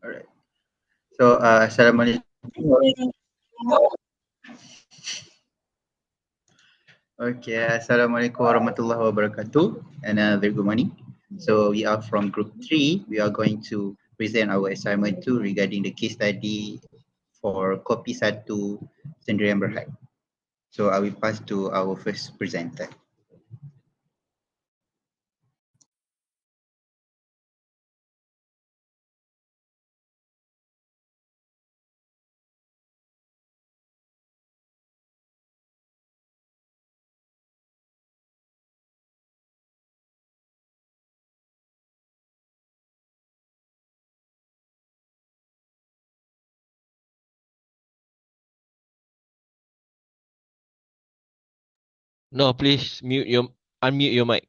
All right. So, Assalamualaikum. Okay, Assalamualaikum warahmatullahi wabarakatuh, and very good morning. So, we are from Group 3. We are going to present our assignment 2 regarding the case study for KopieSatu Sendirian Berhad. So, I will pass to our first presenter. No, please unmute your mic.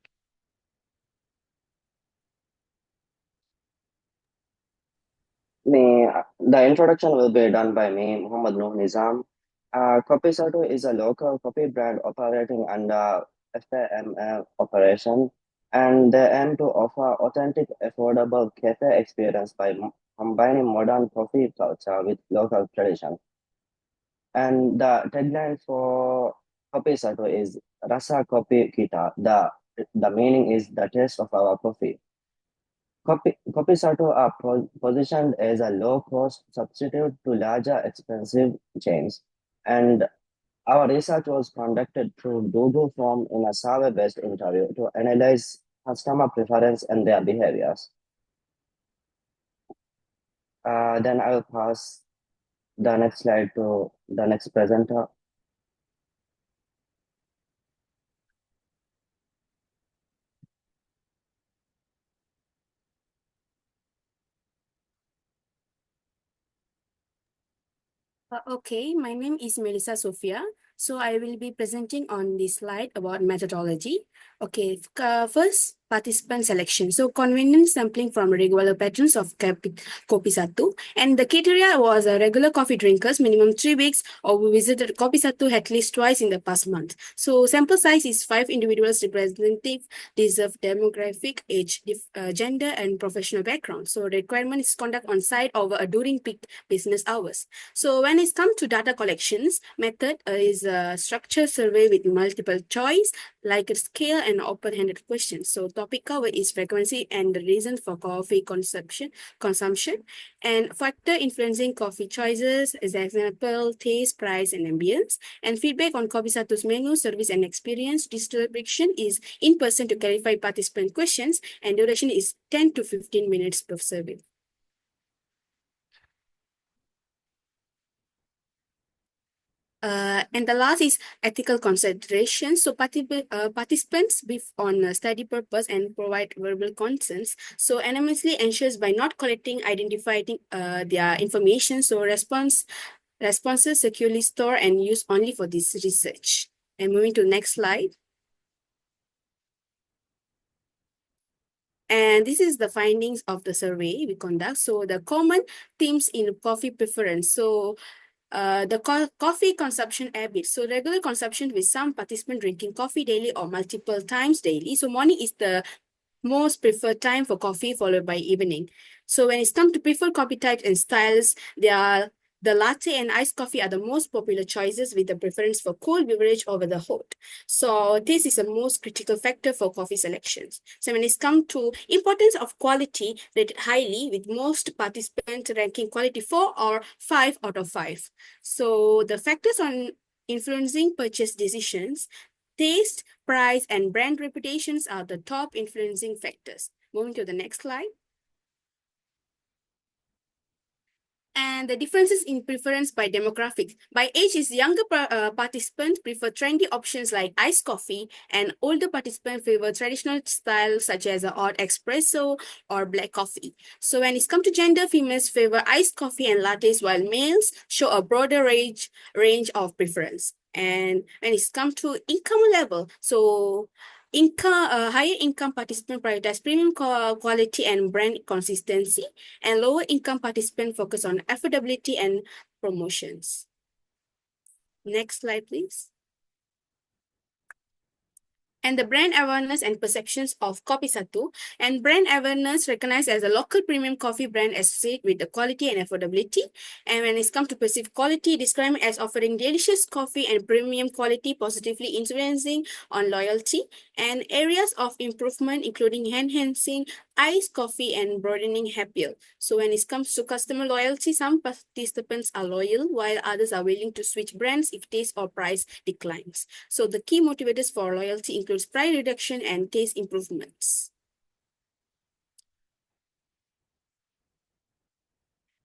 The introduction will be done by me, Muhammad Noor Nizam. KopieSatu is a local copy brand operating under FAML operation, and they aim to offer authentic, affordable cafe experience by combining modern coffee culture with local tradition. And the tagline for KopieSatu is Rasa Kopi Kita. The meaning is the taste of our coffee. KopieSatu are positioned as a low-cost substitute to larger, expensive chains, and our research was conducted through Google Form in a survey-based interview to analyze customer preference and their behaviors. Then I will pass the next slide to the next presenter. Okay, my name is Melissa Sophia. So I will be presenting on this slide about methodology. Okay, first participant selection. So convenient sampling from regular patrons of KopieSatu. And the criteria was regular coffee drinkers, minimum 3 weeks, or who visited KopieSatu at least twice in the past month. So sample size is 5 individuals representative, deserve demographic, age, gender, and professional background. So requirement is conduct on site over during peak business hours. So when it comes to data collections, method is a structured survey with multiple choice, like a scale and open-ended questions. So topic cover is frequency and the reason for coffee consumption, and factor influencing coffee choices, as example, taste, price, and ambience, and feedback on KopieSatu's menu, service, and experience. Distribution is in person to clarify participant questions, and duration is 10 to 15 minutes per survey. And the last is ethical consideration. So participants brief on study purpose and provide verbal consents. So anonymously ensures by not collecting, identifying their information. So responses securely store and use only for this research. And moving to the next slide. And this is the findings of the survey we conduct. So the common themes in coffee preference. So the coffee consumption habits. So regular consumption with some participant drinking coffee daily or multiple times daily. So morning is the most preferred time for coffee, followed by evening. So when it's come to preferred coffee types and styles, the latte and iced coffee are the most popular choices with the preference for cold beverage over the hot. So this is the most critical factor for coffee selections. So when it's come to importance of quality, rated highly with most participants ranking quality 4 or 5 out of 5. So the factors on influencing purchase decisions, taste, price, and brand reputations are the top influencing factors. Moving to the next slide. And the differences in preference by demographics. By age is younger participants prefer trendy options like iced coffee, and older participants favor traditional styles such as hot espresso or black coffee. So when it's come to gender, females favor iced coffee and lattes, while males show a broader range of preference. And when it's come to income level, so higher income participant prioritize premium quality and brand consistency, and lower income participant focus on affordability and promotions. Next slide, please. and the brand awareness and perceptions of KopieSatu. And brand awareness recognized as a local premium coffee brand associated with the quality and affordability. And when it's come to perceived quality, described as offering delicious coffee and premium quality, positively influencing on loyalty. And areas of improvement including enhancing iced coffee and broadening appeal. So when it comes to customer loyalty, some participants are loyal while others are willing to switch brands if taste or price declines. So the key motivators for loyalty includes price reduction and taste improvements.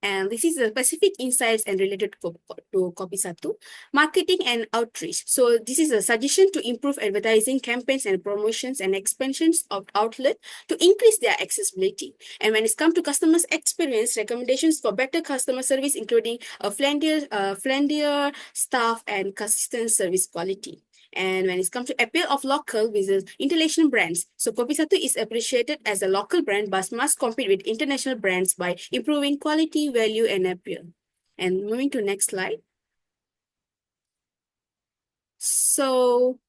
And this is the specific insights and related to KopieSatu. Marketing and outreach. So this is a suggestion to improve advertising campaigns and promotions and expansions of outlet to increase their accessibility. And when it's come to customers' experience, recommendations for better customer service, including a friendlier staff and consistent service quality. And when it comes to appeal of local versus international brands, so KopieSatu is appreciated as a local brand but must compete with international brands by improving quality, value, and appeal. And moving to next slide. So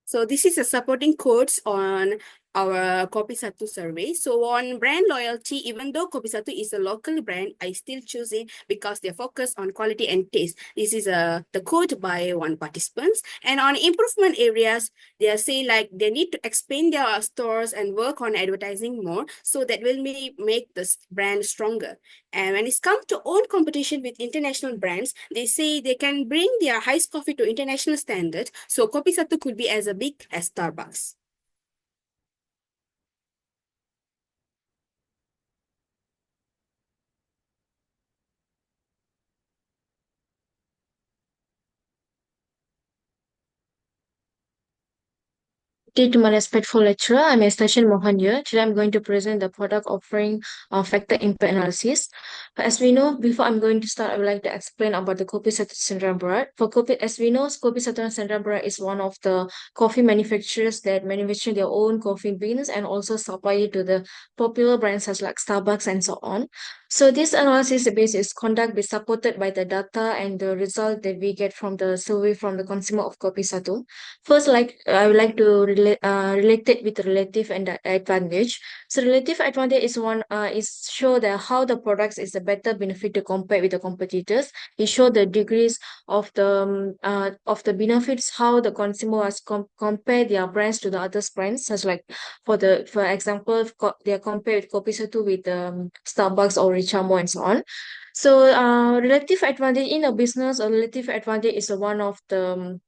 So this is a supporting quotes on our KopieSatu survey. So on brand loyalty, even though KopieSatu is a local brand, I still choose it because they're focused on quality and taste. This is the quote by one participant. And on improvement areas, they are saying like they need to expand their stores and work on advertising more, so that will make this brand stronger. And when it's come to own competition with international brands, they say they can bring their iced coffee to international standard. So KopieSatu could be as big as Starbucks. To my respectful lecturer, I'm Estation Mohan here. Today I'm going to present the product offering factor impact analysis. As we know, before I'm going to start, I would like to explain about the KopieSatu Sandra Barat. As we know, KopieSatu Sandra Barat is one of the coffee manufacturers that manufacture their own coffee beans and also supply it to the popular brands such like Starbucks and so on. So this analysis base is conducted supported by the data and the result that we get from the survey from the consumer of KopieSatu. First, I would like to relate it with relative and the advantage. So relative advantage is is show that how the products is a better benefit to compare with the competitors. It show the degrees of the benefits, how the consumer has compare their brands to the other brands, such like for example, they are compared with KopieSatu with Starbucks or Richamo and so on. So relative advantage in a business, a relative advantage is one of the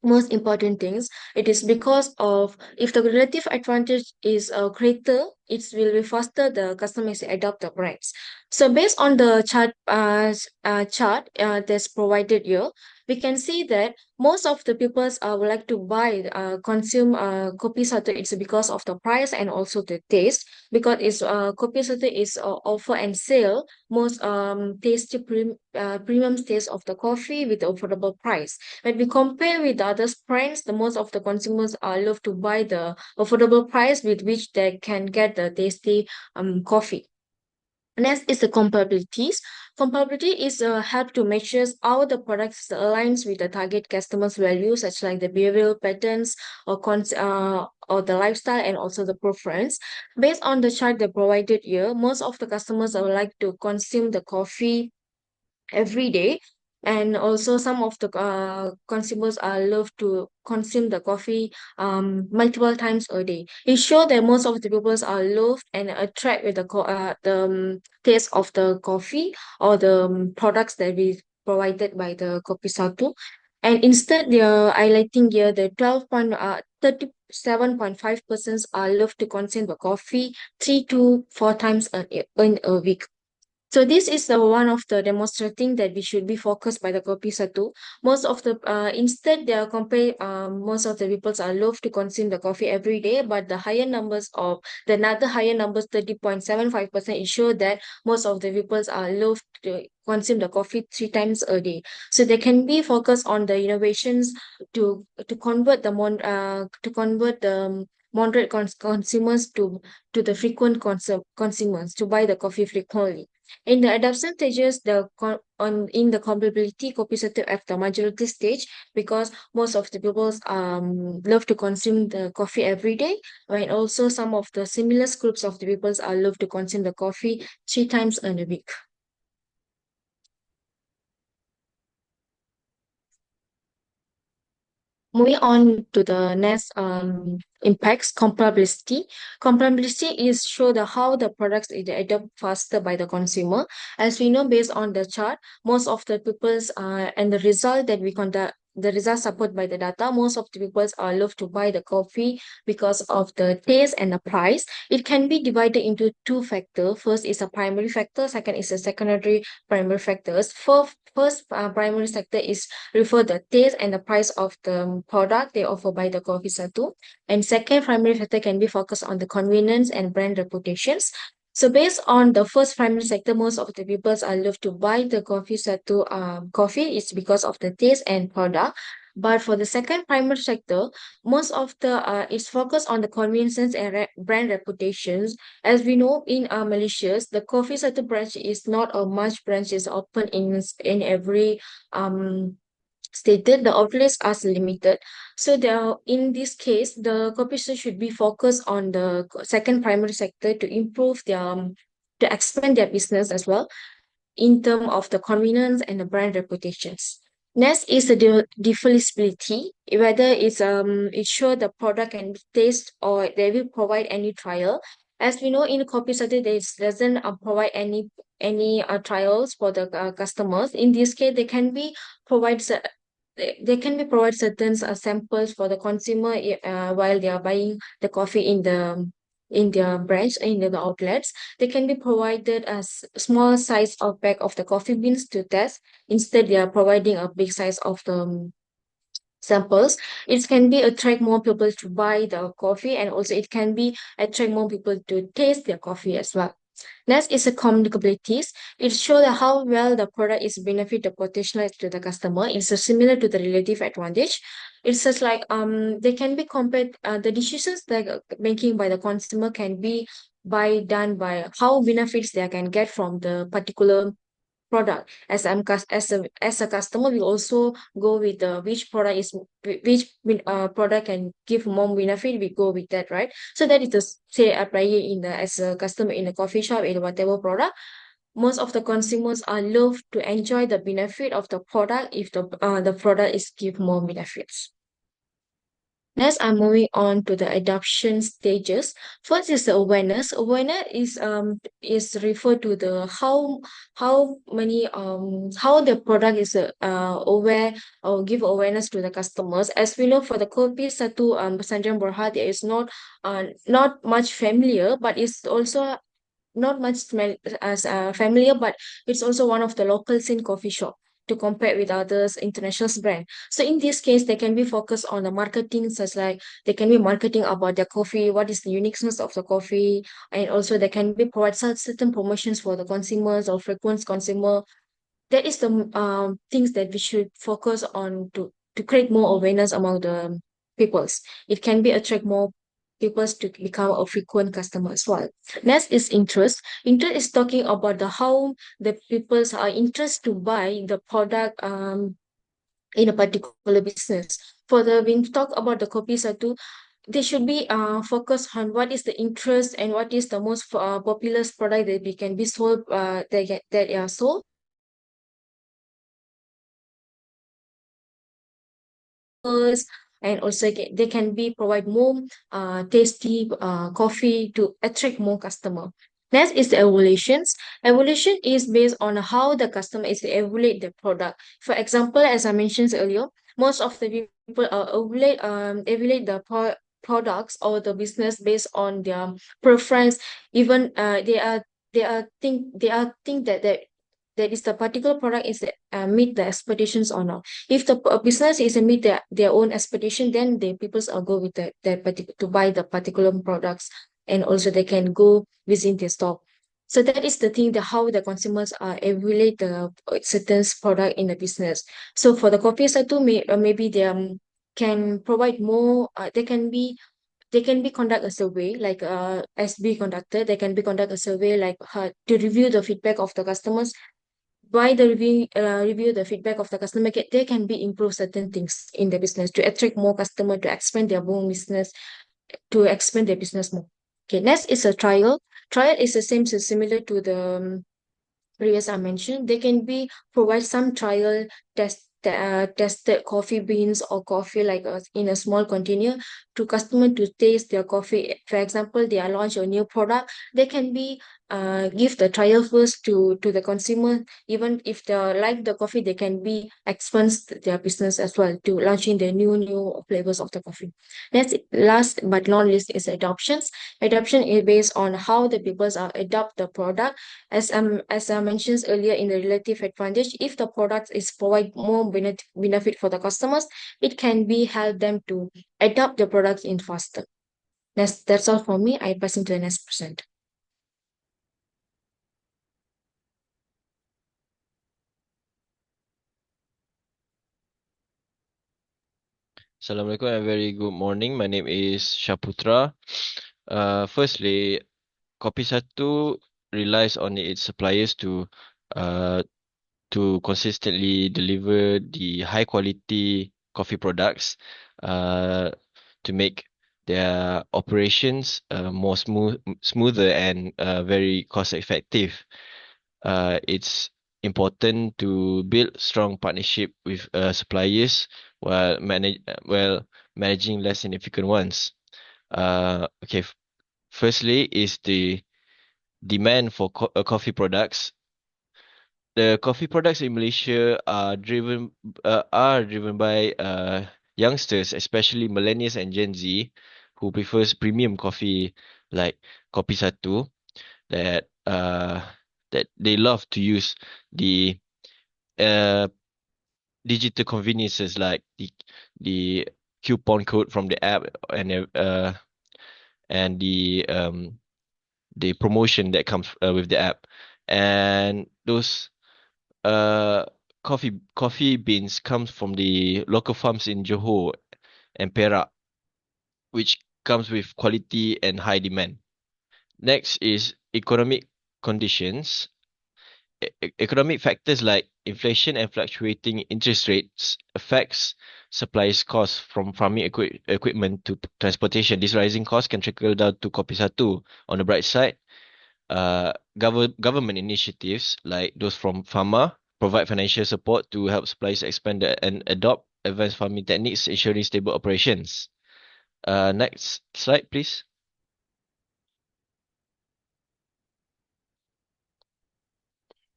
most important things. It is because of if the relative advantage is greater, it will be faster the customers adopt the brands. So based on the chart that's provided here, we can see that most of the people would like to consume KopieSatu. It's because of the price and also the taste, because it's KopieSatu is offer and sale most premium taste of the coffee with affordable price. When we compare with other brands, the most of the consumers are love to buy the affordable price with which they can get the tasty coffee. Next is the comparabilities. Comparability is help to measure how the products aligns with the target customers' values, such like the behavioral patterns or the lifestyle and also the preference. Based on the chart they provided here, most of the customers would like to consume the coffee every day, and also some of the consumers are love to consume the coffee multiple times a day. It shows that most of the people are loved and attract with the taste of the coffee or the products that we provided by the KopieSatu. And instead they are highlighting here the 37.5% are love to consume the coffee 3 to 4 times in a week. So this is the one of the demonstrating that we should be focused by the KopieSatu. Most of the instead they are most of the people are love to consume the coffee every day, but the higher numbers of the another higher numbers 30.75% it show that most of the people are love to consume the coffee 3 times a day. So they can be focused on the innovations to convert the moderate consumers to the frequent consumers to buy the coffee frequently. In the adoption stages, in the compatibility, KopieSatu at the majority stage because most of the people love to consume the coffee every day, and also some of the similar groups of the people are love to consume the coffee 3 times in a week. Moving on to the next impacts, comparability. Comparability is show the how the products is adopted faster by the consumer. As we know, based on the chart, most of the people's and the result that we conduct. The results supported by the data, most of the people are love to buy the coffee because of the taste and the price. It can be divided into two factors. First is a primary factor, second is a secondary primary factors. First primary factor is refer the taste and the price of the product they offer by the KopieSatu. And second primary factor can be focused on the convenience and brand reputations. So based on the first primary sector, most of the people are love to buy the KopieSatu coffee is because of the taste and product. But for the second primary sector, most of the is focused on the convenience and brand reputations. As we know in Malaysia, the KopieSatu branch is not a much branch is open in every stated the outlets are limited. So in this case, the corporation should be focused on the second primary sector to improve to expand their business as well in terms of the convenience and the brand reputations. Next is the deflexibility, whether it's sure the product can be taste or they will provide any trial. As we know in KopieSatu, they doesn't provide any trials for the customers. In this case, provide they can be provide certain samples for the consumer while they are buying the coffee in their branch in the outlets. They can be provided a small size of bag of the coffee beans to test. Instead, they are providing a big size of the samples. It can be attract more people to buy the coffee, and also it can be attract more people to taste their coffee as well. Next is the communicabilities. It shows how well the product is benefit the potential to the customer. It's similar to the relative advantage. It's just like they can be compared. The decisions that making by the consumer can be done by how benefits they can get from the particular product. As a customer, we also go with the which product is which product can give more benefit. We go with that, right? So that is the say apply in the as a customer in a coffee shop in whatever product. Most of the consumers are love to enjoy the benefit of the product if the product is give more benefits. Next, I'm moving on to the adoption stages. First is the awareness. Awareness is referred to the how the product is aware or give awareness to the customers. As we know, for the KopieSatu Pesantren Berhad, there is not much familiar, but it's also not much as familiar, but it's also one of the local scene coffee shop to compare with others international brand. So in this case, they can be focused on the marketing, such like they can be marketing about their coffee, what is the uniqueness of the coffee, and also they can be provide certain promotions for the consumers or frequent consumer. That is the things that we should focus on to create more awareness among the peoples. It can be attract more peoples to become a frequent customer as well. Next is interest. Interest is talking about the how the peoples are interested to buy the product in a particular business. When we talk about the KopieSatu, they should be focused on what is the interest and what is the most popular product that we can be sold that are sold and also they can be provide more tasty coffee to attract more customer. Next is the evaluations. Evaluation is based on how the customer is evaluate the product. For example, as I mentioned earlier, most of the people evaluate the products or the business based on their preference. Even they are think that is the particular product is meet the expectations or not. If the business is meet their own expectation, then the people will go with that particular to buy the particular products, and also they can go within the store. So that is the thing, the how the consumers evaluate the certain product in the business. So for the coffee side too, maybe they can provide more. They can be conduct a survey like SB conducted. They can be conduct a survey like to review the feedback of the customers. By the review the feedback of the customer, they can be improve certain things in the business to attract more customer, to expand their own business, to expand their business more. Okay, next is a trial. Trial is the same, so similar to the previous I mentioned. They can be provide some trial tested coffee beans or coffee like in a small container to customer to taste their coffee. For example, they are launch a new product. They can be give the trial first to the consumer. Even if they like the coffee, they can be expand their business as well to launching the new flavors of the coffee. Next, last but not least is adoptions. Adoption is based on how the people are adopt the product. As I mentioned earlier in the relative advantage, if the product is provide more benefit for the customers, it can be help them to adopt the products in faster. That's all for me. I pass into the next present. Assalamualaikum and very good morning. My name is Shaputra. Firstly, KopieSatu relies on its suppliers uh, to consistently deliver the high quality coffee products to make their operations more smoother and very cost effective. It's important to build strong partnership with suppliers while managing less significant ones. Okay, firstly is the demand for coffee products. The coffee products in Malaysia are driven by youngsters, especially millennials and Gen Z, who prefers premium coffee like KopieSatu that they love to use the uh, digital conveniences like the coupon code from the app and the promotion that comes with the app, and those uh coffee beans comes from the local farms in Johor and Perak, which comes with quality and high demand. Next is economic conditions. Economic factors like inflation and fluctuating interest rates affects supplies costs from farming equipment to transportation. These rising costs can trickle down to KopieSatu. On the bright side, government initiatives like those from Pharma provide financial support to help suppliers expand and adopt advanced farming techniques, ensuring stable operations. Next slide, please.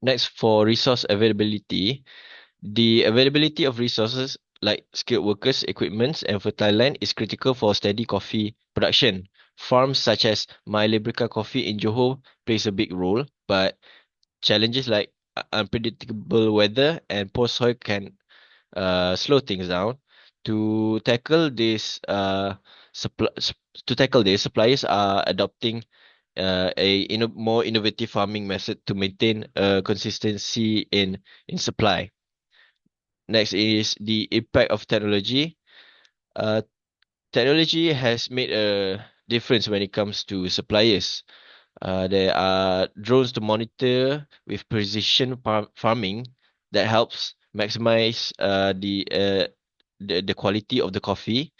Next, for resource availability, the availability of resources like skilled workers, equipments, and fertile land is critical for steady coffee production. Farms such as My Librica Coffee in Johor plays a big role, but challenges like unpredictable weather and poor soil can slow things down. To tackle this, suppliers are adopting more innovative farming method to maintain consistency in supply. Next is the impact of technology. Uh, Technology has made a difference when it comes to suppliers. There are drones to monitor with precision farming that helps maximize the quality of the coffee.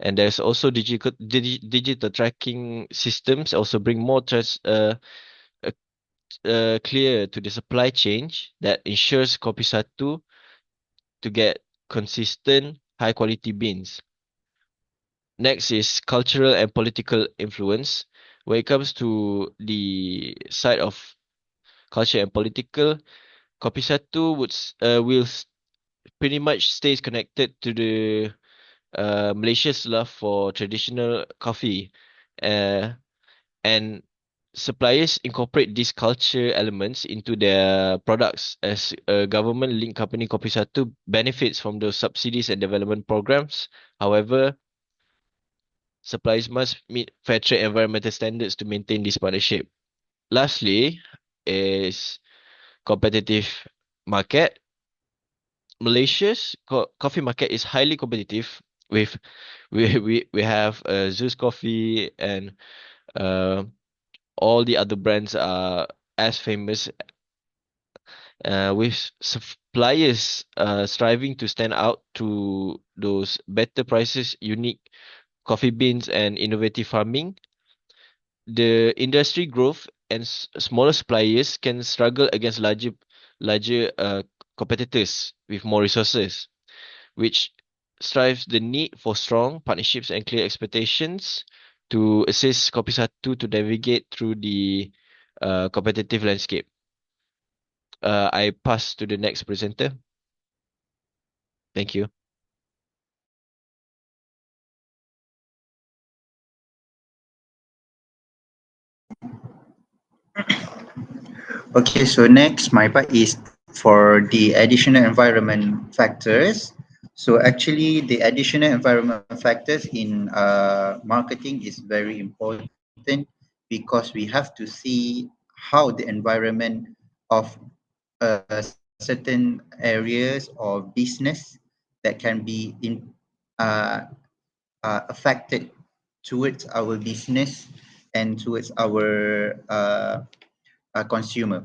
And there's also digital tracking systems also bring more uh, clear to the supply chain that ensures KopieSatu to get consistent high quality beans. Next is cultural and political influence. When it comes to the side of culture and political, KopieSatu pretty much stays connected to the Malaysia's love for traditional coffee, uh, and suppliers incorporate these culture elements into their products as a government-linked company. KopieSatu benefits from those subsidies and development programs. However, suppliers must meet fair trade environmental standards to maintain this partnership. Lastly, is competitive market. Malaysia's coffee market is highly competitive with we have Zeus Coffee and uh, all the other brands are as famous with suppliers striving to stand out to those better prices, unique coffee beans and innovative farming. The industry growth and smaller suppliers can struggle against larger competitors with more resources, which strives the need for strong partnerships and clear expectations to assist KopieSatu to navigate through the competitive landscape. I pass to the next presenter. Thank you. Okay, so next my part is for the additional environment factors. So actually the additional environment factors in marketing is very important because we have to see how the environment of certain areas or business that can be uh, affected towards our business and towards our consumer.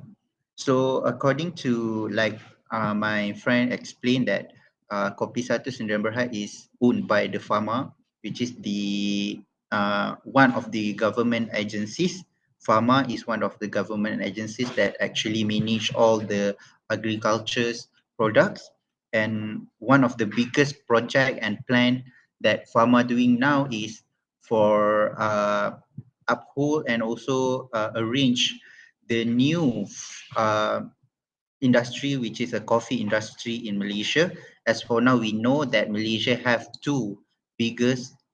So according to like my friend explained that KopieSatu Sdn Bhd is owned by the farmer, which is the one of the government agencies. Pharma is one of the government agencies that actually manage all the agriculture's products. And one of the biggest project and plan that Pharma doing now is for uphold and also arrange the new uh, industry, which is a coffee industry in Malaysia. As for now, we know that Malaysia have two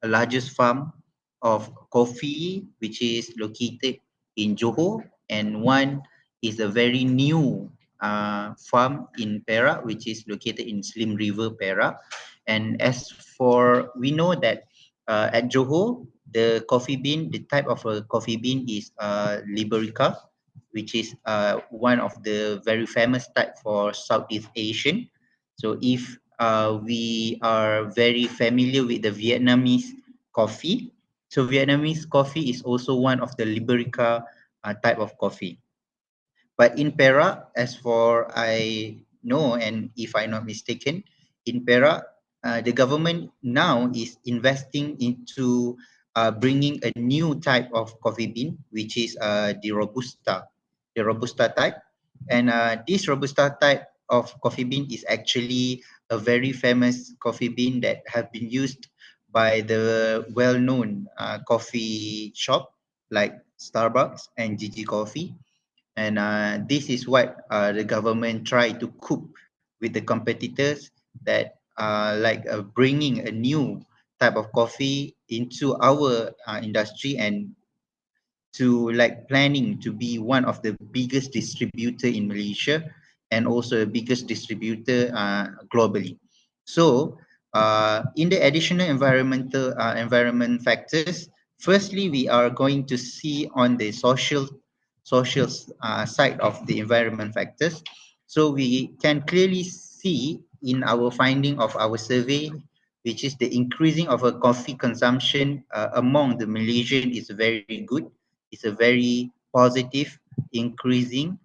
largest farm of coffee, which is located in Johor, and one is a very new farm in Perak, which is located in Slim River, Perak. And as for, we know that at Johor, the type of a coffee bean is Liberica, which is one of the very famous type for Southeast Asian. So if we are very familiar with the Vietnamese coffee, so Vietnamese coffee is also one of the Liberica type of coffee. But in Perak, as for I know, and if I'm not mistaken, in Perak, the government now is investing into bringing a new type of coffee bean, which is the Robusta type. And this Robusta type of coffee bean is actually a very famous coffee bean that have been used by the well-known coffee shop like Starbucks and Gigi Coffee. And this is what the government try to cope with the competitors that like bringing a new type of coffee into our industry and to like planning to be one of the biggest distributor in Malaysia and also the biggest distributor globally. So in the additional environment factors, firstly we are going to see on the social side of the environment factors. So we can clearly see in our finding of our survey, which is the increasing of a coffee consumption among the Malaysian is very good. It's a very positive increasing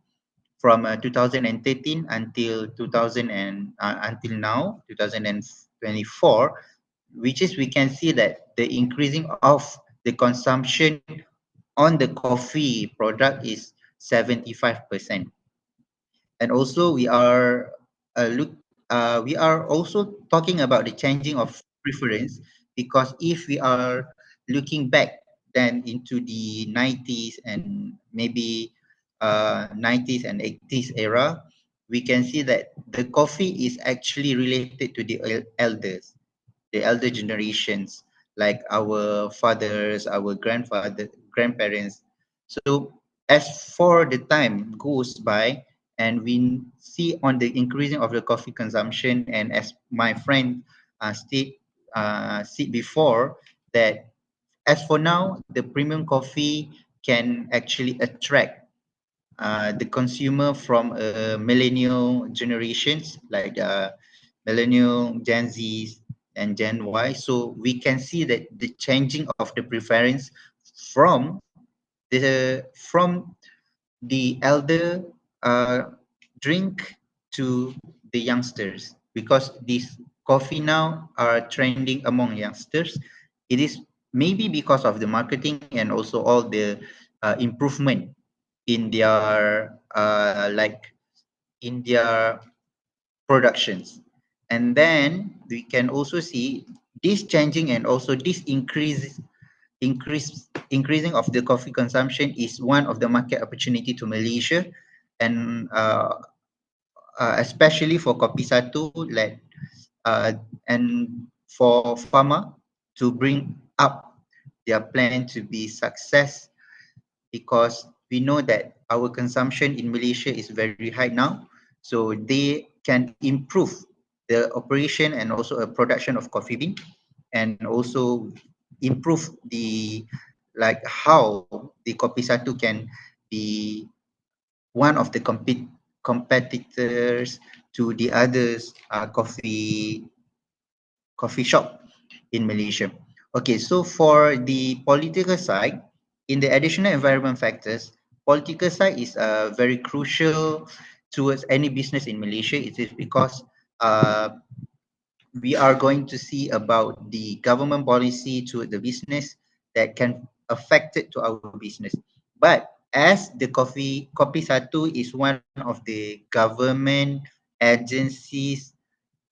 from 2013 until 2000 and until now 2024, which is we can see that the increasing of the consumption on the coffee product is 75%. And also we are also talking about the changing of preference, because if we are looking back then into the 90s and maybe 90s and 80s era, we can see that the coffee is actually related to the elders, the elder generations, like our fathers, our grandparents. So as for the time goes by and we see on the increasing of the coffee consumption, and as my friend said before, that as for now, the premium coffee can actually attract the consumer from millennial generations like millennial, Gen Zs, and Gen Y. So we can see that the changing of the preference from the elder drink to the youngsters, because these coffee now are trending among youngsters. It is maybe because of the marketing and also all the improvement in their in their productions. And then we can also see this changing and also this increasing of the coffee consumption is one of the market opportunity to Malaysia, and especially for KopieSatu, like and for pharma to bring up their plan to be success, because we know that our consumption in Malaysia is very high now, so they can improve the operation and also a production of coffee bean, and also improve the like how the KopieSatu can be one of the competitors to the others coffee shop in Malaysia. Okay, so for the political side, in the additional environment factors, political side is very crucial towards any business in Malaysia. It is because uh, we are going to see about the government policy to the business that can affect it to our business. But as the KopieSatu is one of the government agencies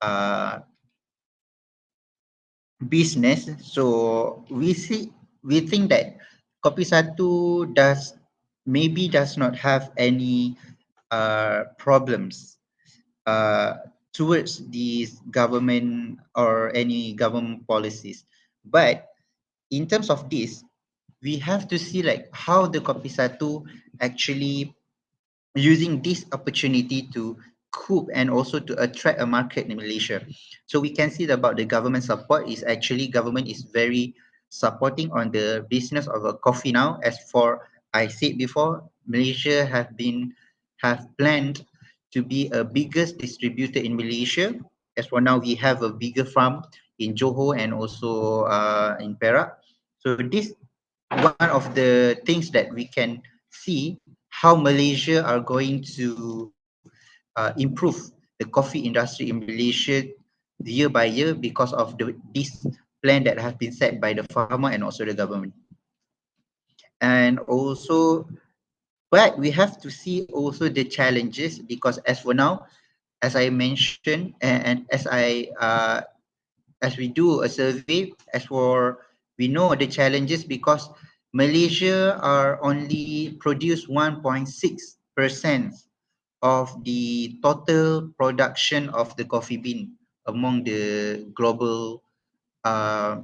uh, business, so we think that KopieSatu does not have any problems uh, towards these government or any government policies. But in terms of this, we have to see like how the KopieSatu actually using this opportunity to cope and also to attract a market in Malaysia. So we can see about the government support is actually government is very supporting on the business of a coffee now. As for I said before, Malaysia have planned to be a biggest distributor in Malaysia. As for now, we have a bigger farm in Johor and also in Perak. So this one of the things that we can see how Malaysia are going to improve the coffee industry in Malaysia year by year because of this plan that have been set by the farmer and also the government. And also, but we have to see also the challenges, because as for now, as I mentioned, and as we do a survey, as for we know the challenges because Malaysia are only produce 1.6% of the total production of the coffee bean among the global uh,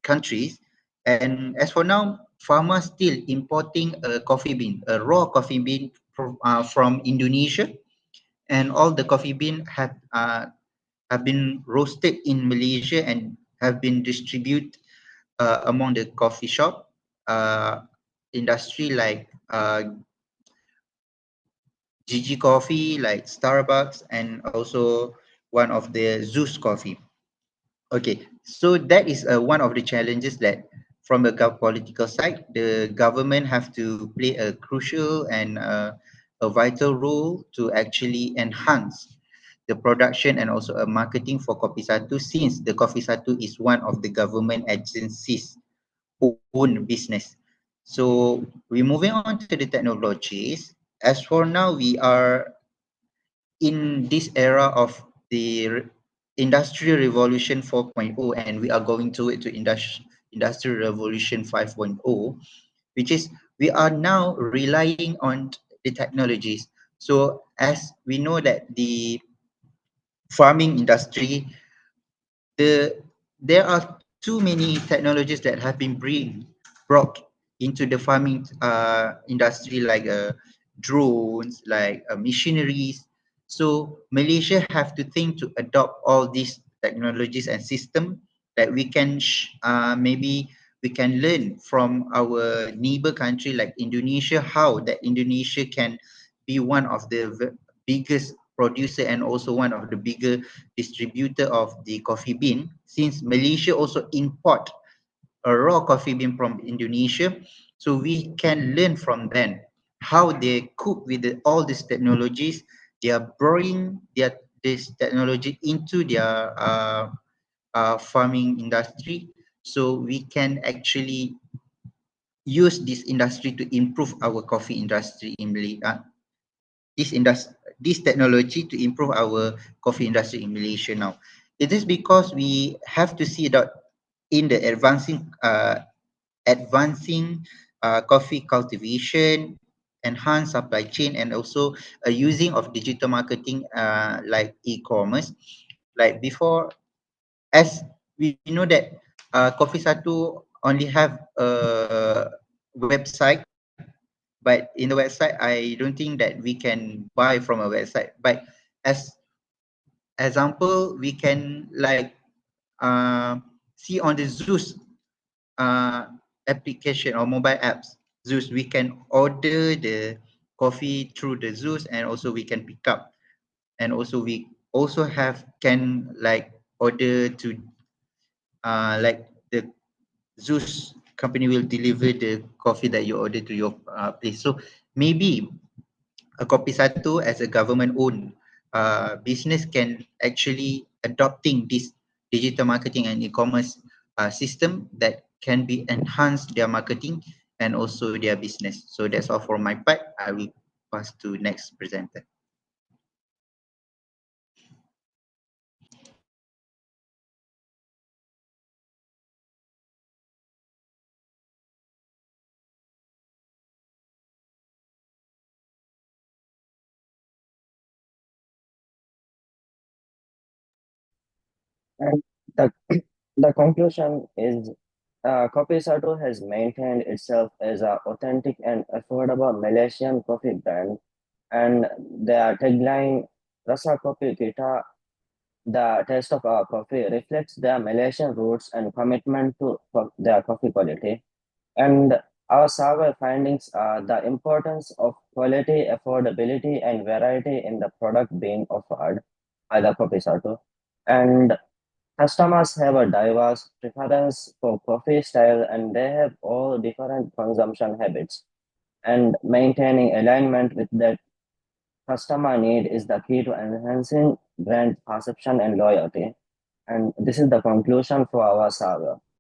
countries. And as for now, farmers still importing a coffee bean, a raw coffee bean from Indonesia, and all the coffee bean have been roasted in Malaysia and have been distributed among the coffee shop industry like Gigi Coffee, like Starbucks, and also one of the Zeus Coffee. Okay, so that is one of the challenges that from the political side, the government have to play a crucial and a vital role to actually enhance the production and also a marketing for KopieSatu, since the KopieSatu is one of the government agencies own business. So we're moving on to the technologies. As for now, we are in this era of the industrial revolution 4.0, and we are going to it to industrial revolution 5.0, which is we are now relying on the technologies. So as we know that the farming industry, there are too many technologies that have been brought into the farming industry, like drones, like machineries. So Malaysia have to think to adopt all these technologies and system that we can maybe we can learn from our neighbor country like Indonesia, how that Indonesia can be one of the biggest producer and also one of the bigger distributor of the coffee bean, since Malaysia also import a raw coffee bean from Indonesia. So we can learn from them how they cook with all these technologies. They are bringing this technology into their farming industry. So we can actually use this industry to improve our coffee industry in Malaysia. This technology to improve our coffee industry in Malaysia now. It is because we have to see that in the advancing coffee cultivation, enhanced supply chain, and also using of digital marketing like e-commerce. Like before, as we know that KopieSatu only have a website, but in the website, I don't think that we can buy from a website. But as example, we can like uh, see on the Zeus uh, application or mobile apps. Zeus, we can order the coffee through the Zeus, and also we can pick up, and also we also have can like order to like the Zeus company will deliver the coffee that you order to your place. So maybe a KopieSatu as a government-owned business can actually adopting this digital marketing and e-commerce system that can be enhanced their marketing and also their business. So that's all for my part. I will pass to next presenter. And the, the conclusion is KopieSatu has maintained itself as an authentic and affordable Malaysian coffee brand, and their tagline, Rasa Kopi Kita, the taste of our coffee, reflects their Malaysian roots and commitment to their coffee quality. And our survey findings are the importance of quality, affordability, and variety in the product being offered by the KopieSatu. And customers have a diverse preference for coffee style, and they have all different consumption habits. And maintaining alignment with that customer need is the key to enhancing brand perception and loyalty. And this is the conclusion for our survey.